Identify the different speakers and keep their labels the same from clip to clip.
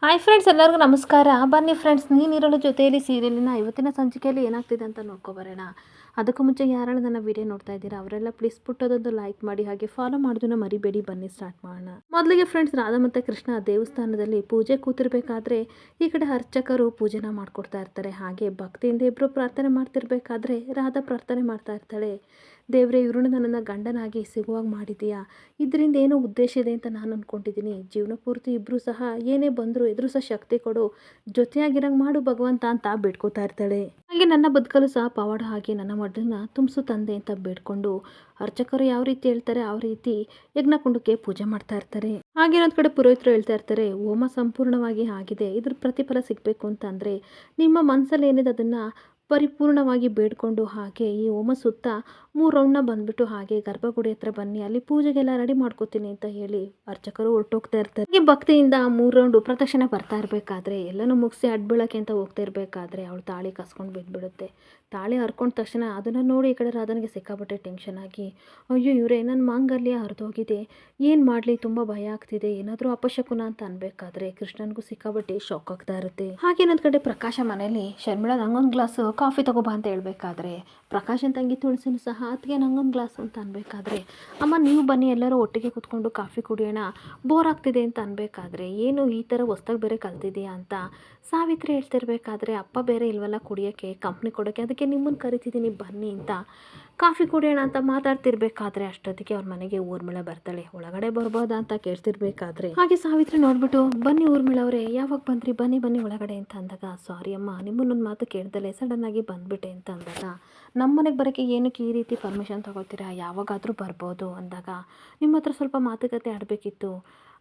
Speaker 1: Hi friends, ಎಲ್ಲರಿಗೂ ನಮಸ್ಕಾರ. ಬನ್ನಿ ಫ್ರೆಂಡ್ಸ್, ನೀನಿರಲು ಜೊತೆಯಲ್ಲಿ ಸೀರಿಯಲಿನ ಇವತ್ತಿನ ಸಂಚಿಕೆಯಲ್ಲಿ ಏನಾಗ್ತಿದೆ ಅಂತ ನೋಡ್ಕೊಬರೋಣ. ಅದಕ್ಕೂ ಮುಂಚೆ ಯಾರೆಲ್ಲ ನನ್ನ ವಿಡಿಯೋ ನೋಡ್ತಾ ಇದ್ದೀರಾ ಅವರೆಲ್ಲ ಪ್ಲೀಸ್ ಪುಟ್ಟದೊಂದು ಲೈಕ್ ಮಾಡಿ, ಹಾಗೆ ಫಾಲೋ ಮಾಡೋದನ್ನ ಮರಿಬೇಡಿ. ಬನ್ನಿ ಸ್ಟಾರ್ಟ್ ಮಾಡೋಣ. ಮೊದಲಿಗೆ ಫ್ರೆಂಡ್ಸ್, ರಾಧಾ ಮತ್ತು ಕೃಷ್ಣ ದೇವಸ್ಥಾನದಲ್ಲಿ ಪೂಜೆ ಕೂತಿರ್ಬೇಕಾದ್ರೆ ಈ ಕಡೆ ಅರ್ಚಕರು ಪೂಜೆನ ಮಾಡ್ಕೊಡ್ತಾ ಇರ್ತಾರೆ. ಹಾಗೆ ಭಕ್ತಿಯಿಂದ ಇಬ್ಬರು ಪ್ರಾರ್ಥನೆ ಮಾಡ್ತಿರ್ಬೇಕಾದ್ರೆ ರಾಧಾ ಪ್ರಾರ್ಥನೆ ಮಾಡ್ತಾ ಇರ್ತಾಳೆ. ದೇವರೇ, ಇವ್ರನ್ನ ನನ್ನನ್ನು ಗಂಡನಾಗಿ ಸಿಗುವಾಗ ಮಾಡಿದೀಯಾ, ಇದರಿಂದ ಏನೋ ಉದ್ದೇಶ ಇದೆ ಅಂತ ನಾನು ಅಂದ್ಕೊಂಡಿದ್ದೀನಿ. ಜೀವನ ಪೂರ್ತಿ ಇಬ್ಬರು ಸಹ ಏನೇ ಬಂದರೂ ಎದುರಿಸೋ ಶಕ್ತಿ ಕೊಡು, ಜೊತೆಯಾಗಿರಂಗೆ ಮಾಡು ಭಗವಂತ ಅಂತ ಬೇಡ್ಕೋತಾ ಇರ್ತಾಳೆ. ಹಾಗೆ ನನ್ನ ಬದುಕಲು ಸಹ ಪವಾಡ ಹಾಗೆ ನನ್ನ ಮಡ್ಡನ್ನ ತುಂಬಿಸು ತಂದೆ ಅಂತ ಬೇಡ್ಕೊಂಡು ಅರ್ಚಕರು ಯಾವ ರೀತಿ ಹೇಳ್ತಾರೆ ಆ ರೀತಿ ಯಜ್ಞಕುಂಡಕ್ಕೆ ಪೂಜೆ ಮಾಡ್ತಾ ಇರ್ತಾರೆ. ಹಾಗೆ ಇನ್ನೊಂದು ಕಡೆ ಪುರೋಹಿತರು ಹೇಳ್ತಾ ಇರ್ತಾರೆ, ಹೋಮ ಸಂಪೂರ್ಣವಾಗಿ ಆಗಿದೆ, ಇದ್ರ ಪ್ರತಿಫಲ ಸಿಗಬೇಕು ಅಂತಂದರೆ ನಿಮ್ಮ ಮನಸ್ಸಲ್ಲಿ ಏನಿದೆ ಅದನ್ನು ಪರಿಪೂರ್ಣವಾಗಿ ಬೇಡ್ಕೊಂಡು ಹಾಗೆ ಈ ಹೋಮ ಸುತ್ತ 3 ರೌಂಡ್ನ ಬಂದ್ಬಿಟ್ಟು ಹಾಗೆ ಗರ್ಭಗುಡಿ ಹತ್ರ ಬನ್ನಿ, ಅಲ್ಲಿ ಪೂಜೆಗೆಲ್ಲ ರೆಡಿ ಮಾಡ್ಕೋತೀನಿ ಅಂತ ಹೇಳಿ ಅರ್ಚಕರು ಹೊರಟೋಗ್ತಾ ಇರ್ತಾರೆ. ಈ ಭಕ್ತಿಯಿಂದ 3 ರೌಂಡು ಪ್ರದಕ್ಷಿಣೆ ಬರ್ತಾ ಇರಬೇಕಾದ್ರೆ ಎಲ್ಲನೂ ಮುಗಿಸಿ ಅಡ್ಬೀಳಕ್ಕೆ ಅಂತ ಹೋಗ್ತಾ ಇರಬೇಕಾದ್ರೆ ಅವಳು ತಾಳಿ ಕಸ್ಕೊಂಡು ಬಿದ್ದುಬಿಡುತ್ತೆ. ತಾಳಿ ಹರ್ಕೊಂಡ ತಕ್ಷಣ ಅದನ್ನು ನೋಡಿ ಈ ಕಡೆ ರಾಧನಿಗೆ ಸಿಕ್ಕಾಪಟ್ಟೆ ಟೆನ್ಷನ್ ಆಗಿ, ಅಯ್ಯೋ ಇವರೇ, ನನ್ನ ಮಾಂಗಲ್ಯ ಹರಿದೋಗಿದೆ, ಏನು ಮಾಡಲಿ, ತುಂಬ ಭಯ ಆಗ್ತಿದೆ, ಏನಾದರೂ ಅಪಶಕುನ ಅಂತ ಅನ್ಬೇಕಾದ್ರೆ ಕೃಷ್ಣನಿಗೂ ಸಿಕ್ಕಾಪಟ್ಟೆ ಶಾಕ್ ಆಗ್ತಾ ಇರುತ್ತೆ. ಹಾಗೆ ಇನ್ನೊಂದು ಕಡೆ ಪ್ರಕಾಶ ಮನೇಲಿ ಶರ್ಮಿಳಾ ನಂಗೊಂದು ಗ್ಲಾಸ್ ಕಾಫಿ ತಗೋಬಾ ಅಂತ ಹೇಳ್ಬೇಕಾದ್ರೆ ಪ್ರಕಾಶನ್ ತಂಗಿ ತುಳಸಿನೂ ಸಹ ಅದಕ್ಕೆ ನಂಗೊಂದು ಗ್ಲಾಸ್ ಅಂತ ಅನ್ಬೇಕಾದ್ರೆ, ಅಮ್ಮ ನೀವು ಬನ್ನಿ ಎಲ್ಲರೂ ಒಟ್ಟಿಗೆ ಕೂತ್ಕೊಂಡು ಕಾಫಿ ಕುಡಿಯೋಣ, ಬೋರ್ ಆಗ್ತಿದೆ ಅಂತ ಅನ್ಬೇಕಾದ್ರೆ, ಏನು ಈ ಥರ ಹೊಸ್ದಾಗಿ ಬೇರೆ ಕಲ್ತಿದೆಯಾ ಅಂತ ಸಾವಿತ್ರಿ ಹೇಳ್ತಿರ್ಬೇಕಾದ್ರೆ, ಅಪ್ಪ ಬೇರೆ ಇಲ್ವಲ್ಲ ಕುಡಿಯೋಕ್ಕೆ, ಕಂಪ್ನಿ ಕೊಡೋಕ್ಕೆ, ಅದಕ್ಕೆ ನಿಮ್ಮನ್ನು ಕರಿತಿದ್ದೀನಿ ಬನ್ನಿ ಅಂತ ಕಾಫಿ ಕುಡಿಯೋಣ ಅಂತ ಮಾತಾಡ್ತಿರ್ಬೇಕಾದ್ರೆ ಅಷ್ಟೊತ್ತಿಗೆ ಅವ್ರ ಮನೆಗೆ ಊರ್ಮಿಳ ಬರ್ತಾಳೆ. ಒಳಗಡೆ ಬರ್ಬೋದಾ ಅಂತ ಕೇಳ್ತಿರ್ಬೇಕಾದ್ರೆ ಹಾಗೆ ಸಾವಿತ್ರಿ ನೋಡ್ಬಿಟ್ಟು, ಬನ್ನಿ ಊರ್ಮಿಳ ಅವರೇ, ಯಾವಾಗ ಬಂದ್ರಿ, ಬನ್ನಿ ಬನ್ನಿ ಒಳಗಡೆ ಅಂತ ಅಂದಾಗ, ಸಾರಿ ಅಮ್ಮ, ನಿಮ್ಮನ್ನೊಂದು ಮಾತು ಕೇಳ್ದಲೆ ಸಡನ್ ಆಗಿ ಬಂದ್ಬಿಟ್ಟೆ ಅಂತ ಅಂದಾಗ, ನಮ್ಮ ಮನೆಗೆ ಬರೋಕ್ಕೆ ಏನಕ್ಕೆ ಈ ರೀತಿ ಪರ್ಮಿಷನ್ ತೊಗೋತೀರಾ, ಯಾವಾಗಾದರೂ ಬರ್ಬೋದು ಅಂದಾಗ, ನಿಮ್ಮ ಹತ್ರ ಸ್ವಲ್ಪ ಮಾತುಕತೆ ಆಡಬೇಕಿತ್ತು,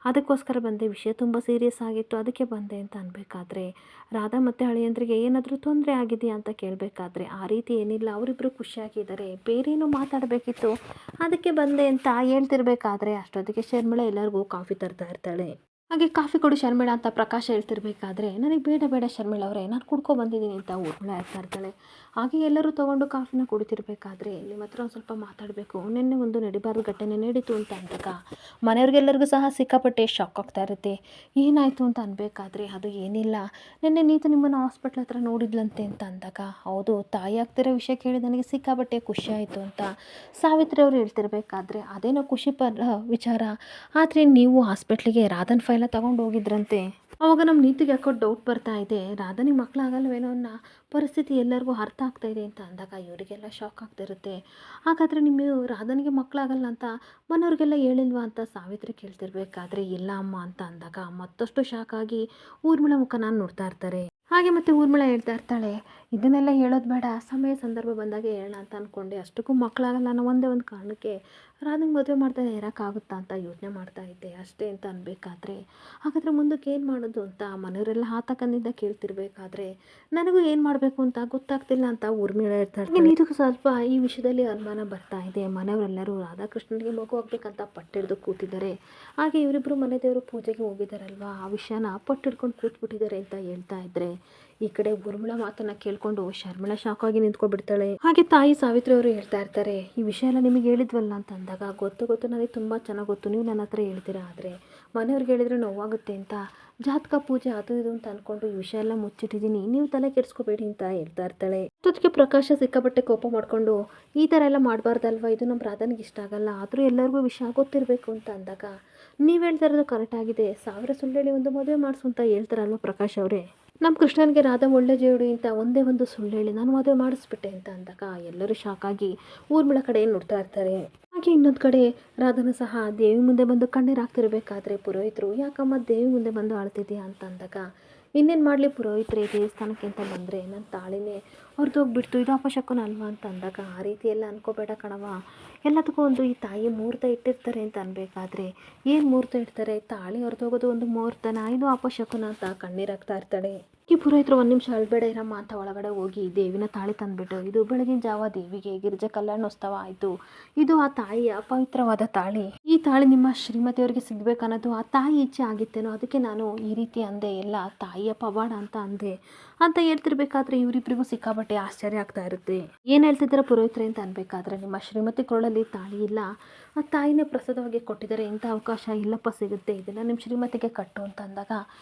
Speaker 1: ಅದಕ್ಕೋಸ್ಕರ ಬಂದೆ, ವಿಷಯ ತುಂಬ ಸೀರಿಯಸ್ ಆಗಿತ್ತು ಅದಕ್ಕೆ ಬಂದೆ ಅಂತ ಅನ್ಬೇಕಾದ್ರೆ, ರಾಧಾ ಮತ್ತು ಅಳಿಯಂದ್ರಿಗೆ ಏನಾದರೂ ತೊಂದರೆ ಆಗಿದೆಯಾ ಅಂತ ಕೇಳಬೇಕಾದ್ರೆ, ಆ ರೀತಿ ಏನಿಲ್ಲ, ಅವರಿಬ್ಬರು ಖುಷಿಯಾಗಿದ್ದಾರೆ, ಬೇರೇನೋ ಮಾತಾಡಬೇಕಿತ್ತು ಅದಕ್ಕೆ ಬಂದೆ ಅಂತ ಹೇಳ್ತಿರ್ಬೇಕಾದ್ರೆ ಅಷ್ಟೊತ್ತಿಗೆ ಶರ್ಮಿಳಾ ಎಲ್ಲರಿಗೂ ಕಾಫಿ ತರ್ತಾ ಇರ್ತಾಳೆ. ಹಾಗೆ ಕಾಫಿ ಕೊಡು ಶರ್ಮಿಳಾ ಅಂತ ಪ್ರಕಾಶ ಹೇಳ್ತಿರ್ಬೇಕಾದ್ರೆ, ನನಗೆ ಬೇಡ ಬೇಡ ಶರ್ಮಿಳಾ ಅವರೇ, ನಾನು ಕುಡ್ಕೊ ಬಂದಿದ್ದೀನಿ ಅಂತ ಊರ್ಮಿಳಾ ಹೇಳ್ತಾ ಇರ್ತಾಳೆ. ಹಾಗೆ ಎಲ್ಲರೂ ತೊಗೊಂಡು ಕಾಫಿನ ಕುಡಿತಿರ್ಬೇಕಾದ್ರೆ, ನಿಮ್ಮ ಹತ್ರ ಒಂದು ಸ್ವಲ್ಪ ಮಾತಾಡಬೇಕು, ನಿನ್ನೆ ಒಂದು ನಡಿಬಾರ್ದು ಘಟನೆ ನಡೀತು ಅಂತ ಅಂದಾಗ ಮನೆಯವ್ರಿಗೆಲ್ಲರಿಗೂ ಸಹ ಸಿಕ್ಕಾಪಟ್ಟೆ ಶಾಕ್ ಆಗ್ತಾ ಇರುತ್ತೆ. ಏನಾಯಿತು ಅಂತ ಅನ್ಬೇಕಾದ್ರೆ, ಅದು ಏನಿಲ್ಲ, ನಿನ್ನೆ ನೀತು ನಿಮ್ಮನ್ನು ಹಾಸ್ಪಿಟ್ಲ್ ಹತ್ರ ನೋಡಿದ್ಲಂತೆ ಅಂತ ಅಂದಾಗ, ಹೌದು, ತಾಯಿ ಆಗ್ತಿರೋ ವಿಷಯ ಕೇಳಿ ನನಗೆ ಸಿಕ್ಕಾಪಟ್ಟೆ ಖುಷಿ ಆಯಿತು ಅಂತ ಸಾವಿತ್ರಿ ಅವರು ಹೇಳ್ತಿರ್ಬೇಕಾದ್ರೆ, ಅದೇನೋ ಖುಷಿ ವಿಚಾರ, ಆದರೆ ನೀವು ಹಾಸ್ಪಿಟ್ಲಿಗೆ ರಾಧನ್ ಫೈಲ ತಗೊಂಡು ಹೋಗಿದ್ರಂತೆ, ಅವಾಗ ನಮ್ಮ ನೀತಿಗೆ ಯಾಕೋ ಡೌಟ್ ಬರ್ತಾ ಇದೆ, ರಾಧನಿಗೆ ಮಕ್ಕಳಾಗಲ್ವೇನೋ ಅನ್ನೋ ಪರಿಸ್ಥಿತಿ ಎಲ್ಲರಿಗೂ ಅರ್ಥ ಆಗ್ತಾ ಇದೆ ಅಂತ ಅಂದಾಗ ಇವರಿಗೆಲ್ಲ ಶಾಕ್ ಆಗ್ತಿರುತ್ತೆ. ಹಾಗಾದರೆ ನೀವು ರಾಧನಿಗೆ ಮಕ್ಕಳಾಗಲ್ಲ ಅಂತ ಮನೆಯವ್ರಿಗೆಲ್ಲ ಹೇಳಿಲ್ವಾ ಅಂತ ಸಾವಿತ್ರಿ ಕೇಳ್ತಿರ್ಬೇಕಾದ್ರೆ, ಇಲ್ಲ ಅಮ್ಮ ಅಂತ ಅಂದಾಗ ಮತ್ತಷ್ಟು ಶಾಕ್ ಆಗಿ ಊರ್ಮಿಳಾ ಮುಖನ ನೋಡ್ತಾ ಇರ್ತಾರೆ. ಹಾಗೆ ಮತ್ತೆ ಊರ್ಮಿಳಾ ಹೇಳ್ತಾ ಇರ್ತಾಳೆ, ಇದನ್ನೆಲ್ಲ ಹೇಳೋದು ಬೇಡ, ಸಮಯ ಸಂದರ್ಭ ಬಂದಾಗ ಹೇಳೋಣ ಅಂತ ಅಂದ್ಕೊಂಡೆ, ಅಷ್ಟಕ್ಕೂ ಮಕ್ಕಳಾಗಲ್ಲ ಅನ್ನೋ ಒಂದೇ ಒಂದು ಕಾರಣಕ್ಕೆ ರಾಧನಿಗೆ ಮದುವೆ ಮಾಡ್ತಾ ಇರೋಕ್ಕಾಗುತ್ತಾ ಅಂತ ಯೋಚನೆ ಮಾಡ್ತಾ ಇದ್ದೆ ಅಷ್ಟೇ ಅಂತ ಅನ್ಬೇಕಾದ್ರೆ, ಹಾಗಾದರೆ ಮುಂದಕ್ಕೆ ಏನು ಮಾಡೋದು ಅಂತ ಮನೆಯವರೆಲ್ಲ ಆತಂಕದಿಂದ ಕೇಳ್ತಿರ್ಬೇಕಾದ್ರೆ, ನನಗೂ ಏನು ಮಾಡಬೇಕು ಅಂತ ಗೊತ್ತಾಗ್ತಿಲ್ಲ ಅಂತ ಊರ್ಮಿಳಾ ಹೇಳ್ತಾ ಇರ್ತಾಳೆ. ಇದಕ್ಕೂ ಸ್ವಲ್ಪ ಈ ವಿಷಯದಲ್ಲಿ ಅನುಮಾನ ಬರ್ತಾ ಇದೆ. ಮನೆಯವರೆಲ್ಲರೂ ರಾಧಾಕೃಷ್ಣನಿಗೆ ಮಗು ಆಗ್ಬೇಕಂತ ಪಟ್ಟಿಡ್ದು ಕೂತಿದ್ದಾರೆ. ಹಾಗೆ ಇವರಿಬ್ಬರು ಮನೆ ದೇವರು ಪೂಜೆಗೆ ಹೋಗಿದ್ದಾರಲ್ವಾ, ಆ ವಿಷಯನ ಪಟ್ಟಿಡ್ಕೊಂಡು ಕೂತ್ಬಿಟ್ಟಿದ್ದಾರೆ ಅಂತ ಹೇಳ್ತಾ ಇದ್ರೆ, ಈ ಕಡೆ ಊರ್ಮಿಳಾ ಮಾತನ್ನ ಕೇಳ್ಕೊಂಡು ಶರ್ಮಿಳಾ ಶಾಕ್ ಆಗಿ ನಿಂತ್ಕೊಬಿಡ್ತಾಳೆ. ಹಾಗೆ ತಾಯಿ ಸಾವಿತ್ರಿ ಅವರು ಹೇಳ್ತಾ ಇರ್ತಾರೆ, ಈ ವಿಷಯ ಎಲ್ಲ ನಿಮಗೆ ಹೇಳಿದ್ವಲ್ಲ ಅಂತ ಅಂದಾಗ, ಗೊತ್ತು ನನಗೆ ತುಂಬ ಚೆನ್ನಾಗಿ ಗೊತ್ತು, ನೀವು ನನ್ನ ಹತ್ರ ಹೇಳ್ತೀರಾ, ಆದರೆ ಮನೆಯವ್ರಿಗೆ ಹೇಳಿದ್ರೆ ನೋವಾಗುತ್ತೆ ಅಂತ ಜಾತಕ ಪೂಜೆ ಅದು ಇದು ಅಂತ ಅಂದ್ಕೊಂಡು ಈ ವಿಷಯ ಎಲ್ಲ ಮುಚ್ಚಿಟ್ಟಿದ್ದೀನಿ, ನೀವು ತಲೆ ಕೆಡಿಸ್ಕೋಬೇಡಿ ಅಂತ ಹೇಳ್ತಾ ಇರ್ತಾಳೆ. ಜೊತೆಗೆ ಪ್ರಕಾಶ ಸಿಕ್ಕಾಪಟ್ಟೆ ಕೋಪ ಮಾಡಿಕೊಂಡು, ಈ ಥರ ಎಲ್ಲ ಮಾಡಬಾರ್ದಲ್ವ, ಇದು ನಮ್ಮ ರಾಧನಿಗೆ ಇಷ್ಟ ಆಗಲ್ಲ, ಆದರೂ ಎಲ್ಲರಿಗೂ ವಿಷಯ ಗೊತ್ತಿರಬೇಕು ಅಂತ ಅಂದಾಗ, ನೀವು ಹೇಳ್ತಾ ಇರೋದು ಕರೆಕ್ಟ್ ಆಗಿದೆ, 1000 ಸುಳ್ಳು ಹೇಳಿ ಒಂದು ಮದುವೆ ಮಾಡಿಸು ಅಂತ ಹೇಳ್ತಾರಲ್ವ ಪ್ರಕಾಶ್ ಅವರೇ, ನಮ್ಮ ಕೃಷ್ಣನಿಗೆ ರಾಧಾ ಒಳ್ಳೆ ಜೋಡಿ ಅಂತ ಒಂದೇ ಒಂದು ಸುಳ್ಳು ಹೇಳಿ ನಾನು ಮದುವೆ ಮಾಡಿಸ್ಬಿಟ್ಟೆ ಅಂತ ಅಂದಾಗ ಎಲ್ಲರೂ ಶಾಕ್ ಆಗಿ ಊರ್ಮಿಳಾ ಕಡೆ ನೋಡ್ತಾ ಇರ್ತಾರೆ. ಹಾಗೆ ಇನ್ನೊಂದು ಕಡೆ ರಾಧನ ಸಹ ದೇವಿ ಮುಂದೆ ಬಂದು ಕಣ್ಣೀರು ಹಾಕ್ತಿರ್ಬೇಕಾದ್ರೆ ಪುರೋಹಿತರು, ಯಾಕಮ್ಮ ದೇವಿ ಮುಂದೆ ಬಂದು ಆಳ್ತಿದ್ಯಾ ಅಂತ ಅಂದಾಗ, ಇನ್ನೇನು ಮಾಡಲಿ ಪುರೋಹಿತರೆ, ದೇವಸ್ಥಾನಕ್ಕೆ ಅಂತ ಬಂದರೆ ನನ್ನ ತಾಳಿನೇ ಹೊರದೋಗ್ಬಿಡ್ತು, ಇದು ಅಪಶಕುನ ಅಲ್ವಾ ಅಂತ ಅಂದಾಗ, ಆ ರೀತಿ ಎಲ್ಲ ಅನ್ಕೋಬೇಡ ಕಣವ, ಎಲ್ಲದಕ್ಕೂ ಒಂದು ಈ ತಾಯಿ ಮುಹೂರ್ತ ಇಟ್ಟಿರ್ತಾರೆ ಅಂತ ಅನ್ಬೇಕಾದ್ರೆ, ಏನು ಮುಹೂರ್ತ ಇಡ್ತಾರೆ, ತಾಳಿ ಹೊರದೋಗೋದು ಒಂದು ಮುಹೂರ್ತನ, ಇದು ಅಪಶಕುನ ಅಂತ ಕಣ್ಣೀರು ಹಾಕ್ತಾ ಇರ್ತಾಳೆ. ಈ ಪುರೋಹಿತರು, ಒಂದು ನಿಮಿಷ ಅಳ್ಬೇಡ ಇರಮ್ಮ ಅಂತ ಒಳಗಡೆ ಹೋಗಿ ದೇವಿನ ತಾಳಿ ತಂದುಬಿಟ್ಟು, ಇದು ಬೆಳಗಿನ ಜಾವ ದೇವಿಗೆ ಗಿರಿಜಾ ಕಲ್ಯಾಣೋತ್ಸವ ಆಯಿತು, ಇದು ಆ ತಾಯಿಯ ಪವಿತ್ರವಾದ ತಾಳಿ, ಈ ತಾಳಿ ನಿಮ್ಮ ಶ್ರೀಮತಿಯವರಿಗೆ ಸಿಗಬೇಕನ್ನೋದು ಆ ತಾಯಿ ಇಚ್ಛೆ ಆಗಿತ್ತೇನೋ, ಅದಕ್ಕೆ ನಾನು ಈ ರೀತಿ ಅಂದೆ, ಎಲ್ಲ ತಾಯಿಯ ಪವಾಡ ಅಂತ ಅಂದೆ ಅಂತ ಹೇಳ್ತಿರ್ಬೇಕಾದ್ರೆ ಇವರಿಬ್ಬರಿಗೂ ಸಿಕ್ಕಾಬಟ್ಟೆ ಆಶ್ಚರ್ಯ ಆಗ್ತಾ ಇರುತ್ತೆ. ಏನು ಹೇಳ್ತಿದ್ದಾರೆ ಪುರೋಹಿತರೆ ಅಂತ ಅನ್ಬೇಕಾದ್ರೆ, ನಿಮ್ಮ ಶ್ರೀಮತಿ ಕೊಳ್ಳಲ್ಲಿ ತಾಳಿ ಇಲ್ಲ, ಆ ತಾಯಿನೇ ಪ್ರಸಾದವಾಗಿ ಕೊಟ್ಟಿದ್ದಾರೆ, ಇಂಥ ಅವಕಾಶ ಇಲ್ಲಪ್ಪ ಸಿಗುತ್ತೆ, ಇದನ್ನು ನಿಮ್ಮ ಶ್ರೀಮತಿಗೆ ಕಟ್ಟು ಅಂತ ಅಂದಾಗ,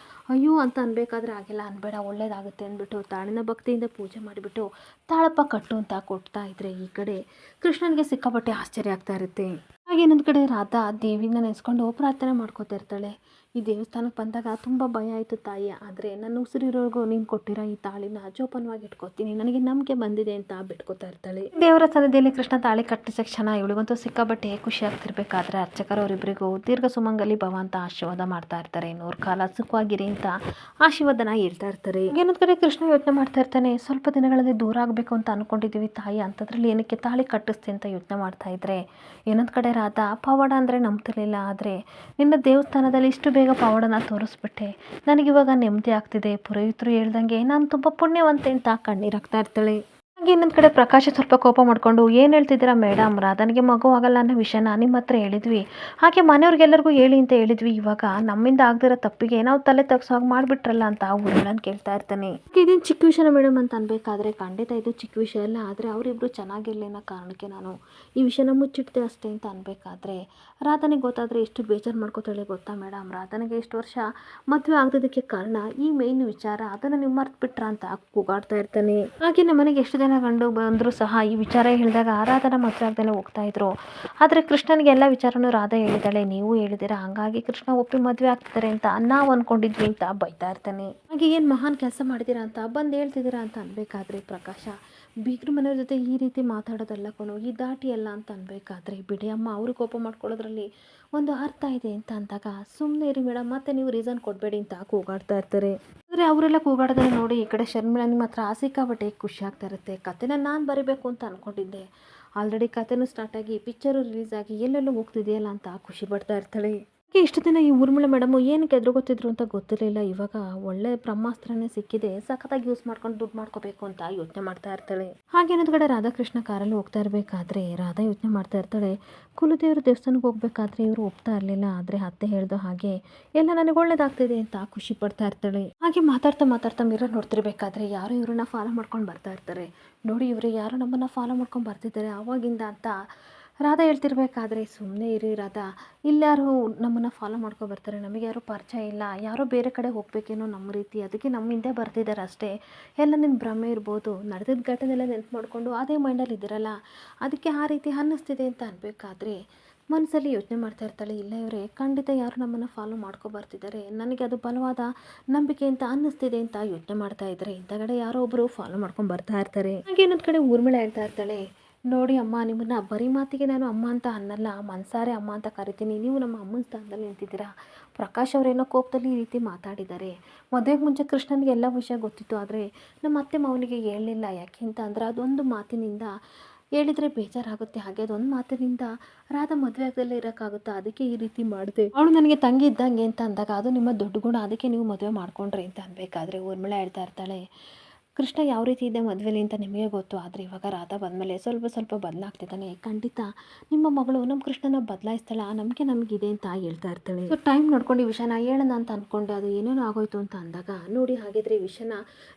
Speaker 1: ಅಯ್ಯೋ ಅಂತ ಅನ್ಬೇಕಾದ್ರೆ ಹಾಗೆಲ್ಲ ಅನ್ಬೇಡ, ಒಳ್ಳೇದಾಗುತ್ತೆ ಅಂದ್ಬಿಟ್ಟು ತಾಳಿನ ಭಕ್ತಿಯಿಂದ ಪೂಜೆ ಮಾಡಿಬಿಟ್ಟು ತಾಳಪ್ಪ ಕಟ್ಟು ಅಂತ ಕೊಡ್ತಾ ಇದ್ರೆ ಈ ಕಡೆ ಕೃಷ್ಣನಿಗೆ ಸಿಕ್ಕಾಪಟ್ಟೆ ಆಶ್ಚರ್ಯ ಆಗ್ತಾ ಇರುತ್ತೆ. ಹಾಗೆ ಇನ್ನೊಂದು ಕಡೆ ರಾಧಾ ದೇವಿನ ನೆನೆಸ್ಕೊಂಡು ಪ್ರಾರ್ಥನೆ ಮಾಡ್ಕೋತಾ ಇರ್ತಾಳೆ. ಈ ದೇವಸ್ಥಾನಕ್ಕೆ ಬಂದಾಗ ತುಂಬ ಭಯ ಆಯಿತು ತಾಯಿ, ಆದರೆ ನನ್ನ ಉಸಿರಿರೋರ್ಗೂ ನೀನು ಕೊಟ್ಟಿರೋ ಈ ತಾಳಿನ ಜೋಪಾನವಾಗಿ ಇಟ್ಕೋತೀನಿ, ನನಗೆ ನಂಬಿಕೆ ಬಂದಿದೆ ಅಂತ ಬಿಟ್ಕೋತಾ ಇರ್ತಾಳೆ. ದೇವರ ಸನ್ನಿಧಿಯಲ್ಲಿ ಕೃಷ್ಣ ತಾಳಿ ಕಟ್ಟಿದ ಕ್ಷಣ ಇವಳಿಗಂತೂ ಸಿಕ್ಕಾಬಟ್ಟೆ ಖುಷಿ ಆಗ್ತಿರ್ಬೇಕಾದ್ರೆ ಅರ್ಚಕರು ಅವರಿಬ್ಬರಿಗೂ ದೀರ್ಘ ಸುಮಂಗಲಿ ಭವ ಅಂತ ಆಶೀರ್ವಾದ ಮಾಡ್ತಾ ಇರ್ತಾರೆ. 100 ಕಾಲ ಸುಖವಾಗಿರಿ ಅಂತ ಆಶೀರ್ವಾದನ ಹೇಳ್ತಾ ಇರ್ತಾರೆ. ಇನ್ನೊಂದು ಕಡೆ ಕೃಷ್ಣ ಯೋಚನೆ ಮಾಡ್ತಾ ಇರ್ತಾನೆ, ಸ್ವಲ್ಪ ದಿನಗಳಲ್ಲಿ ದೂರ ಆಗಬೇಕು ಅಂತ ಅನ್ಕೊಂಡಿದ್ದೀವಿ ತಾಯಿ, ಅಂಥದ್ರಲ್ಲಿ ಏನಕ್ಕೆ ತಾಳಿ ಕಟ್ಟಿಸ್ತೆ ಅಂತ ಯೋಚನೆ ಮಾಡ್ತಾ ಇದ್ರೆ ಇನ್ನೊಂದು ಕಡೆ ರಾಧಾ ಪವಾಡ ಅಂದರೆ ನಂಬ್ತಿರ್ಲಿಲ್ಲ, ಆದರೆ ನಿನ್ನ ದೇವಸ್ಥಾನದಲ್ಲಿ ಇಷ್ಟು ಬೇಗ ಪವಾಡನ ತೋರಿಸ್ಬಿಟ್ಟೆ, ನನಗಿವಾಗ ನೆಮ್ಮದಿ ಆಗ್ತಿದೆ, ಪುರೋಹಿತರು ಹೇಳ್ದಂಗೆ ನಾನು ತುಂಬ ಪುಣ್ಯವಂತೆ ಅಂತ ಕಣ್ಣೀರಾಗ್ತಾ ಇರ್ತಾಳೆ. ಹಾಗೆ ಇನ್ನೊಂದು ಕಡೆ ಪ್ರಕಾಶ ಸ್ವಲ್ಪ ಕೋಪ ಮಾಡಿಕೊಂಡು, ಏನು ಹೇಳ್ತಿದ್ದೀರಾ ಮೇಡಮ್, ರಾಧನಿಗೆ ಮಗು ಆಗಲ್ಲ ಅನ್ನೋ ವಿಷಯನ ನಿಮ್ಮ ಹತ್ರ ಹೇಳಿದ್ವಿ, ಹಾಗೆ ಮನೆಯವ್ರಿಗೆಲ್ಲರಿಗೂ ಹೇಳಿ ಅಂತ ಹೇಳಿದ್ವಿ, ಇವಾಗ ನಮ್ಮಿಂದ ಆಗದಿರೋ ತಪ್ಪಿಗೆ ನಾವು ತಲೆ ತಗ್ಸೋ ಹಾಗೆ ಮಾಡಿಬಿಟ್ರಲ್ಲ ಅಂತ ಊರಳನ್ನು ಕೇಳ್ತಾ ಇರ್ತಾನೆ. ಇದೇನು ಚಿಕ್ಕ ವಿಷಯ ಮೇಡಮ್ ಅಂತ ಅನ್ಬೇಕಾದ್ರೆ ಖಂಡಿತ ಇದು ಚಿಕ್ಕ ವಿಷಯ ಅಲ್ಲ, ಆದರೆ ಅವರಿಬ್ಬರು ಚೆನ್ನಾಗಿರಲಿ ಅನ್ನೋ ಕಾರಣಕ್ಕೆ ನಾನು ಈ ವಿಷಯನ ಮುಚ್ಚಿಡ್ತೆ ಅಷ್ಟೇ ಅಂತ ಅನ್ಬೇಕಾದ್ರೆ ರಾಧನಿಗೆ ಗೊತ್ತಾದರೆ ಎಷ್ಟು ಬೇಜಾರು ಮಾಡ್ಕೋತಾಳೆ ಗೊತ್ತಾ ಮೇಡಮ್, ರಾಧನಿಗೆ ಇಷ್ಟು ವರ್ಷ ಮದುವೆ ಆಗದಿದ್ದಕ್ಕೆ ಕಾರಣ ಈ ಮೇನ್ ವಿಚಾರ, ಅದನ್ನು ನೀವು ಮರ್ತು ಬಿಟ್ರ ಅಂತ ಕೂಗಾಡ್ತಾ ಇರ್ತಾನೆ. ಹಾಗೆ ನಮ್ಮ ಮನೆಗೆ ಎಷ್ಟು ಜನ ಗಂಡು ಬಂದರೂ ಸಹ ಈ ವಿಚಾರ ಹೇಳಿದಾಗ ರಾಧನ ಮದುವೆ ಆಗ್ದಲೇ ಹೋಗ್ತಾ ಇದ್ರು, ಆದರೆ ಕೃಷ್ಣನಿಗೆ ಎಲ್ಲ ವಿಚಾರನೂ ರಾಧಾ ಹೇಳಿದಾಳೆ, ನೀವು ಹೇಳಿದಿರ, ಹಂಗಾಗಿ ಕೃಷ್ಣ ಒಪ್ಪಿ ಮದುವೆ ಆಗ್ತಿದ್ದಾರೆ ಅಂತ ನಾವು ಅಂದ್ಕೊಂಡಿದ್ವಿ ಅಂತ ಬೈತಾ ಇರ್ತಾನೆ. ಹಾಗೆ ಏನು ಮಹಾನ್ ಕೆಲಸ ಮಾಡಿದ್ದೀರಾ ಅಂತ ಬಂದು ಹೇಳ್ತಿದ್ದೀರಾ ಅಂತ ಅನ್ಬೇಕಾದ್ರೆ ಪ್ರಕಾಶ, ಬೀಗ್ರ ಮನೆಯವ್ರ ಜೊತೆ ಈ ರೀತಿ ಮಾತಾಡೋದಲ್ಲ ಕಣೋ, ಈ ದಾಟಿ ಅಲ್ಲ ಅಂತ ಅನ್ಬೇಕಾದ್ರೆ ಬಿಡಿ ಅಮ್ಮ, ಅವರು ಕೋಪ ಮಾಡ್ಕೊಳ್ಳೋದ್ರಲ್ಲಿ ಒಂದು ಅರ್ಥ ಇದೆ ಅಂತ ಅಂದಾಗ ಸುಮ್ಮನೆ ಇರಿ ಮೇಡಮ್, ಮತ್ತೆ ನೀವು ರೀಸನ್ ಕೊಡಬೇಡಿ ಅಂತ ಕೂಗಾಡ್ತಾ ಇರ್ತಾರೆ. ಆದರೆ ಅವರೆಲ್ಲ ಕೂಗಾಡೋದನ್ನು ನೋಡಿ ಈ ಕಡೆ ಶರ್ಮಿಳಾ ನಿಮ್ಮ ಹತ್ರ ಸಿಕ್ಕಾಪಟ್ಟೆ ಖುಷಿ ಆಗ್ತಾ ಇರುತ್ತೆ. ಕಥೆನ ನಾನು ಬರೀಬೇಕು ಅಂತ ಅಂದ್ಕೊಂಡಿದ್ದೆ, ಆಲ್ರೆಡಿ ಕಥೆನೂ ಸ್ಟಾರ್ಟ್ ಆಗಿ ಪಿಕ್ಚರು ರಿಲೀಸ್ ಆಗಿ ಎಲ್ಲೆಲ್ಲೂ ಹೋಗ್ತಿದೆಯಲ್ಲ ಅಂತ ಖುಷಿ ಪಡ್ತಾ ಇರ್ತಾಳೆ. ಇಷ್ಟು ದಿನ ಈ ಊರ್ಮಿಳಾ ಮೇಡಮು ಏನಕ್ಕೆ ಎದುರುಗೊತ್ತಿದ್ರು ಅಂತ ಗೊತ್ತಿರಲಿಲ್ಲ, ಇವಾಗ ಒಳ್ಳೆ ಬ್ರಹ್ಮಾಸ್ತ್ರನೇ ಸಿಕ್ಕಿದೆ, ಸಖತ್ತಾಗಿ ಯೂಸ್ ಮಾಡ್ಕೊಂಡು ದುಡ್ಡು ಮಾಡ್ಕೋಬೇಕು ಅಂತ ಯೋಚನೆ ಮಾಡ್ತಾ ಇರ್ತಾಳೆ. ಹಾಗೆ ಇನ್ನೊಂದು ಕಡೆ ರಾಧಾಕೃಷ್ಣ ಕಾರಲ್ಲಿ ಹೋಗ್ತಾ ಇರಬೇಕಾದ್ರೆ ರಾಧಾ ಯೋಚನೆ ಮಾಡ್ತಾ ಇರ್ತಾಳೆ, ಕುಲದೇವ್ರ ದೇವಸ್ಥಾನಕ್ಕೆ ಹೋಗ್ಬೇಕಾದ್ರೆ ಇವರು ಒಪ್ತಾ ಇರಲಿಲ್ಲ, ಆದರೆ ಅತ್ತೆ ಹೇಳ್ದೋ ಹಾಗೆ ಎಲ್ಲ ನನಗೆ ಒಳ್ಳೇದಾಗ್ತಿದೆ ಅಂತ ಖುಷಿ ಪಡ್ತಾ ಇರ್ತಾಳೆ. ಹಾಗೆ ಮಾತಾಡ್ತಾ ಮಾತಾಡ್ತಾ ಮಿರರ್ ನೋಡ್ತಿರ್ಬೇಕಾದ್ರೆ ಯಾರೋ ಇವ್ರನ್ನ ಫಾಲೋ ಮಾಡ್ಕೊಂಡು ಬರ್ತಾ ಇರ್ತಾರೆ. ನೋಡಿ ಇವರು ಯಾರೋ ನಮ್ಮನ್ನು ಫಾಲೋ ಮಾಡ್ಕೊಂಡು ಬರ್ತಿದ್ದಾರೆ ಆವಾಗಿಂದ ಅಂತ ರಾಧಾ ಹೇಳ್ತಿರ್ಬೇಕಾದ್ರೆ, ಸುಮ್ಮನೆ ಇರಿ ರಾಧಾ, ಇಲ್ಲಾರು ನಮ್ಮನ್ನು ಫಾಲೋ ಮಾಡ್ಕೊ ಬರ್ತಾರೆ, ನಮಗೆ ಯಾರೂ ಪರಿಚಯ ಇಲ್ಲ, ಯಾರೋ ಬೇರೆ ಕಡೆ ಹೋಗ್ಬೇಕೇನೋ ನಮ್ಮ ರೀತಿ, ಅದಕ್ಕೆ ನಮ್ಮ ಹಿಂದೆ ಬರ್ತಿದ್ದಾರೆ ಅಷ್ಟೇ, ಎಲ್ಲ ನಿನ್ನ ಭ್ರಮೆ ಇರ್ಬೋದು, ನಡೆದಿದ್ದ ಘಟನೆಲ್ಲ ನೆನ್ಪು ಮಾಡಿಕೊಂಡು ಅದೇ ಮೈಂಡಲ್ಲಿ ಇದ್ದೀರಲ್ಲ, ಅದಕ್ಕೆ ಆ ರೀತಿ ಅನ್ನಿಸ್ತಿದೆ ಅಂತ ಅನ್ಬೇಕಾದ್ರೆ ಮನಸ್ಸಲ್ಲಿ ಯೋಚನೆ ಮಾಡ್ತಾ ಇರ್ತಾಳೆ, ಇಲ್ಲ ಇವರೇ ಖಂಡಿತ ಯಾರು ನಮ್ಮನ್ನು ಫಾಲೋ ಮಾಡ್ಕೊ ಬರ್ತಿದ್ದಾರೆ, ನನಗೆ ಅದು ಬಲವಾದ ನಂಬಿಕೆ ಅಂತ ಅನ್ನಿಸ್ತಿದೆ ಅಂತ ಯೋಚನೆ ಮಾಡ್ತಾ ಇದ್ದಾರೆ. ಇಂಥಗಡೆ ಯಾರೋ ಒಬ್ಬರು ಫಾಲೋ ಮಾಡ್ಕೊಂಡು ಬರ್ತಾ ಇರ್ತಾರೆ. ಹಾಗೆ ಇನ್ನೊಂದು ಕಡೆ ಊರ್ಮಿಳಾ ಹೇಳ್ತಾ ಇರ್ತಾಳೆ, ನೋಡಿ ಅಮ್ಮ, ನಿಮ್ಮನ್ನು ಬರೀ ಮಾತಿಗೆ ನಾನು ಅಮ್ಮ ಅಂತ ಅನ್ನಲ್ಲ, ಮನಸಾರೆ ಅಮ್ಮ ಅಂತ ಕರಿತೀನಿ, ನೀವು ನಮ್ಮ ಅಮ್ಮನ ಸ್ಥಾನದಲ್ಲಿ ನಿಂತಿದ್ದೀರಾ. ಪ್ರಕಾಶ್ ಅವರೇನೋ ಕೋಪದಲ್ಲಿ ಈ ರೀತಿ ಮಾತಾಡಿದ್ದಾರೆ, ಮದುವೆಗೆ ಮುಂಚೆ ಕೃಷ್ಣನಿಗೆ ಎಲ್ಲ ವಿಷಯ ಗೊತ್ತಿತ್ತು, ಆದರೆ ನಮ್ಮ ಅತ್ತೆ ಮಾವನಿಗೆ ಹೇಳಲಿಲ್ಲ, ಯಾಕೆ ಅಂತ ಅಂದರೆ ಅದೊಂದು ಮಾತಿನಿಂದ ಹೇಳಿದರೆ ಬೇಜಾರಾಗುತ್ತೆ, ಹಾಗೆ ಅದೊಂದು ಮಾತಿನಿಂದ ರಾಧಾ ಮದುವೆ ಆಗದಲ್ಲೇ ಇರೋಕ್ಕಾಗುತ್ತಾ, ಅದಕ್ಕೆ ಈ ರೀತಿ ಮಾಡಿದೆ, ಅವಳು ನನಗೆ ತಂಗಿ ಇದ್ದಂಗೆ ಅಂತ ಅಂದಾಗ ಅದು ನಿಮ್ಮ ದೊಡ್ಡ ಗುಣ, ಅದಕ್ಕೆ ನೀವು ಮದುವೆ ಮಾಡ್ಕೊಂಡ್ರಿ ಅಂತ ಅನ್ಬೇಕಾದ್ರೆ ಊರ್ಮಿಳಾ ಹೇಳ್ತಾ ಇರ್ತಾಳೆ, ಕೃಷ್ಣ ಯಾವ ರೀತಿ ಇದೆ ಮದುವೆಲಿ ಅಂತ ನಿಮಗೆ ಗೊತ್ತು, ಆದರೆ ಇವಾಗ ರಾಧಾ ಬಂದಮೇಲೆ ಸ್ವಲ್ಪ ಸ್ವಲ್ಪ ಬದಲಾಗ್ತಿದ್ದಾನೆ, ಖಂಡಿತ ನಿಮ್ಮ ಮಗಳು ನಮ್ಮ ಕೃಷ್ಣನ ಬದಲಾಯಿಸ್ತಾಳೆ, ಆ ನಂಬಿಕೆ ನಮಗಿದೆ ಅಂತ ಹೇಳ್ತಾ ಇರ್ತಾಳೆ. ಸೊ ಟೈಮ್ ನೋಡ್ಕೊಂಡು ಈ ವಿಷಯನ ಹೇಳೋಣ ಅಂತ ಅಂದ್ಕೊಂಡೆ, ಅದು ಏನೇನೋ ಆಗೋಯ್ತು ಅಂತ ಅಂದಾಗ, ನೋಡಿ ಹಾಗಿದ್ರೆ ಈ ವಿಷಯನ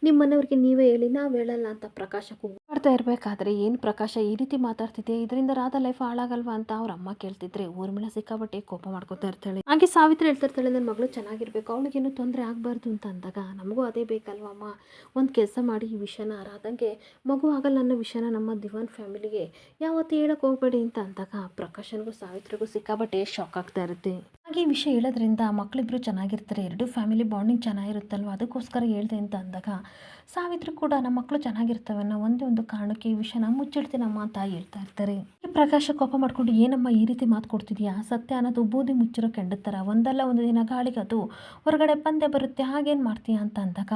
Speaker 1: ನಿಮ್ಮ ಮನೆಯವ್ರಿಗೆ ನೀವೇ ಹೇಳಿ, ನಾವು ಹೇಳಲ್ಲ ಅಂತ ಪ್ರಕಾಶ ಮಾಡ್ತಾ ಇರಬೇಕಾದ್ರೆ, ಏನು ಪ್ರಕಾಶ ಈ ರೀತಿ ಮಾತಾಡ್ತಿದ್ದೆ, ಇದರಿಂದ ರಾಧಾ ಲೈಫ್ ಹಾಳಾಗಲ್ವಾ ಅಂತ ಅವ್ರ ಅಮ್ಮ ಕೇಳ್ತಿದ್ರೆ ಊರ್ಮಿಳಾ ಸಿಕ್ಕಾಪಟ್ಟೆ ಕೋಪ ಮಾಡ್ಕೋತಾ ಇರ್ತಾಳೆ. ಹಾಗೆ ಸಾವಿತ್ರಿ ಹೇಳ್ತಾ ಇರ್ತಾಳೆ, ನನ್ನ ಮಗಳು ಚೆನ್ನಾಗಿರ್ಬೇಕು, ಅವಳಿಗೇನು ತೊಂದರೆ ಆಗಬಾರ್ದು ಅಂತ ಅಂದಾಗ, ನಮಗೂ ಅದೇ ಬೇಕಲ್ವ ಅಮ್ಮ, ಒಂದು ಕೆಲಸ ಮಾಡಿ ಈ ವಿಷಯನ ರಾಧಾಗೆ ಮಗು ಆಗಲ್ಲ ಅನ್ನೋ ವಿಷಯನ ನಮ್ಮ ದಿವಾನ್ ಫ್ಯಾಮಿಲಿಗೆ ಯಾವತ್ತೂ ಹೇಳಕ್ಕೆ ಹೋಗಬೇಡಿ ಅಂತ ಅಂದಾಗ ಪ್ರಕಾಶನಿಗೂ ಸಾವಿತ್ರಿಗೂ ಸಿಕ್ಕಾಪಟ್ಟೆ ಶಾಕ್ ಆಗ್ತಾ ಇರುತ್ತೆ. ಹಾಗೆ ಈ ವಿಷಯ ಹೇಳೋದ್ರಿಂದ ಮಕ್ಕಳಿಬ್ರು ಚೆನ್ನಾಗಿರ್ತಾರೆ, ಎರಡೂ ಫ್ಯಾಮಿಲಿ ಬಾಂಡಿಂಗ್ ಚೆನ್ನಾಗಿರುತ್ತಲ್ವ, ಅದಕ್ಕೋಸ್ಕರ ಹೇಳ್ದೆ ಅಂತ ಅಂದಾಗ ಸಾವಿತ್ರಿ ಕೂಡ ನಮ್ಮ ಮಕ್ಕಳು ಚೆನ್ನಾಗಿರ್ತವೆ ಅನ್ನೋ ಒಂದೇ ಒಂದು ಕಾರಣಕ್ಕೆ ಈ ವಿಷಯನ ಮುಚ್ಚಿಡ್ತೀನಮ್ಮ ಅಂತ ಹೇಳ್ತಾ ಇರ್ತಾರೆ. ಈ ಪ್ರಕಾಶ ಕೋಪ ಮಾಡ್ಕೊಂಡು, ಏನಮ್ಮ ಈ ರೀತಿ ಮಾತು ಕೊಡ್ತಿದ್ಯಾ, ಸತ್ಯ ಅನ್ನೋದು ಬೂದಿ ಮುಚ್ಚಿರೋ ಕೆಂಡದ ಥರ, ಒಂದಲ್ಲ ಒಂದು ದಿನ ಗಾಳಿಗೆ ಅದು ಹೊರಗಡೆ ಬಂದೇ ಬರುತ್ತೆ, ಹಾಗೇನು ಮಾಡ್ತೀಯ ಅಂತ ಅಂದಾಗ,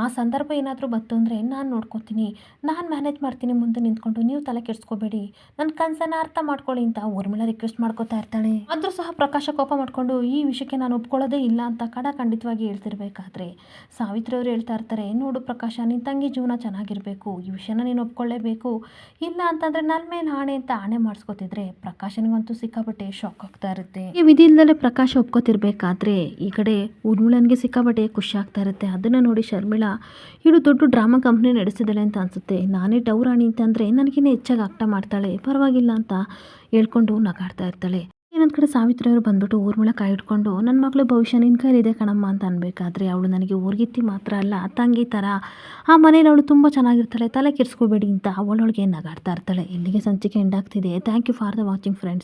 Speaker 1: ಆ ಸಂದರ್ಭ ಏನಾದರೂ ಬಂತು ಅಂದರೆ ನಾನು ನೋಡ್ಕೊತೀನಿ, ನಾನು ಮ್ಯಾನೇಜ್ ಮಾಡ್ತೀನಿ ಮುಂದೆ ನಿಂತ್ಕೊಂಡು, ನೀವು ತಲೆ ಕೆಡಿಸ್ಕೋಬೇಡಿ, ನನ್ನ ಕನಸನ್ನು ಅರ್ಥ ಮಾಡ್ಕೊಳ್ಳಿ ಅಂತ ಊರ್ಮಿಳಾ ರಿಕ್ವೆಸ್ಟ್ ಮಾಡ್ಕೋತಾ ಇರ್ತಾಳೆ. ಆದರೂ ಸಹ ಪ್ರಕಾಶ ಕೋಪ ಮಾಡ್ಕೊಂಡು, ಈ ವಿಷಯಕ್ಕೆ ನಾನು ಒಪ್ಕೊಳ್ಳೋದೇ ಇಲ್ಲ ಅಂತ ಖಂಡಿತವಾಗಿ ಹೇಳ್ತಿರ್ಬೇಕಾದ್ರೆ ಸಾವಿತ್ರಿ ಅವರು ಹೇಳ್ತಾ ಇರ್ತಾರೆ, ನೋಡು ಪ್ರಕಾಶ, ನಿನ್ನ ತಂಗಿ ಜೀವನ ಚೆನ್ನಾಗಿರಬೇಕು, ಈ ವಿಷಯನ ನೀನು ಒಪ್ಕೊಳ್ಳೇಬೇಕು, ಇಲ್ಲ ಅಂತಂದರೆ ನನ್ನ ಮೇಲೆ ಆಣೆ ಅಂತ ಆಣೆ ಮಾಡಿಸ್ಕೊತಿದ್ರೆ ಪ್ರಕಾಶನಿಗಂತೂ ಸಿಕ್ಕಾಪಟ್ಟೆ ಶಾಕ್ ಆಗ್ತಾ ಇರುತ್ತೆ. ಈ ವಿಧಿ ಇಲ್ಲದೆ ಪ್ರಕಾಶ ಒಪ್ಕೋತಿರ್ಬೇಕಾದ್ರೆ ಈ ಕಡೆ ಊರ್ಮಿಳನಿಗೆ ಸಿಕ್ಕಾಪಟ್ಟೆ ಖುಷಿ ಆಗ್ತಾ ಇರುತ್ತೆ. ಅದನ್ನು ನೋಡಿ ಶರ್ಮಿಳಾ ಇಡು ದೊಡ್ಡ ಡ್ರಾಮಾ ಕಂಪ್ನಿ ನಡೆಸಿದಾಳೆ ಅಂತ ಅನಿಸುತ್ತೆ, ನಾನೇ ಡೌರಾಣಿ ಅಂತಂದರೆ ನನಗಿನ್ನ ಹೆಚ್ಚಾಗಿ ಆಕ್ಟ ಮಾಡ್ತಾಳೆ, ಪರವಾಗಿಲ್ಲ ಅಂತ ಹೇಳ್ಕೊಂಡು ನಗಾಡ್ತಾ ಇರ್ತಾಳೆ. ಇನ್ನೊಂದು ಕಡೆ ಸಾವಿತ್ರಿ ಅವರು ಬಂದ್ಬಿಟ್ಟು ಊರ್ಮಿಳ ಕೈ ಹಿಡ್ಕೊಂಡು ನನ್ನ ಮಗಳ ಭವಿಷ್ಯ ನಿನ್ನ ಕೈಲಿದೆ ಕಣಮ್ಮ ಅಂತ ಅನ್ಬೇಕಾದ್ರೆ ಅವಳು ನನಗೆ ಊರ್ಗಿತ್ತಿ ಮಾತ್ರ ಅಲ್ಲ ತಂಗಿ ಥರ, ಆ ಮನೇಲಿ ಅವಳು ತುಂಬ ಚೆನ್ನಾಗಿರ್ತಾಳೆ, ತಲೆ ಕೆಡಿಸ್ಕೋಬೇಡಿ ಅಂತ ಅವಳೊಳಗೆ ನಗಾಡ್ತಾ ಇರ್ತಾಳೆ. ಇಲ್ಲಿಗೆ ಸಂಚಿಕೆ ಎಂಡ್ ಆಗ್ತಿದೆ. Thank you for the watching friends.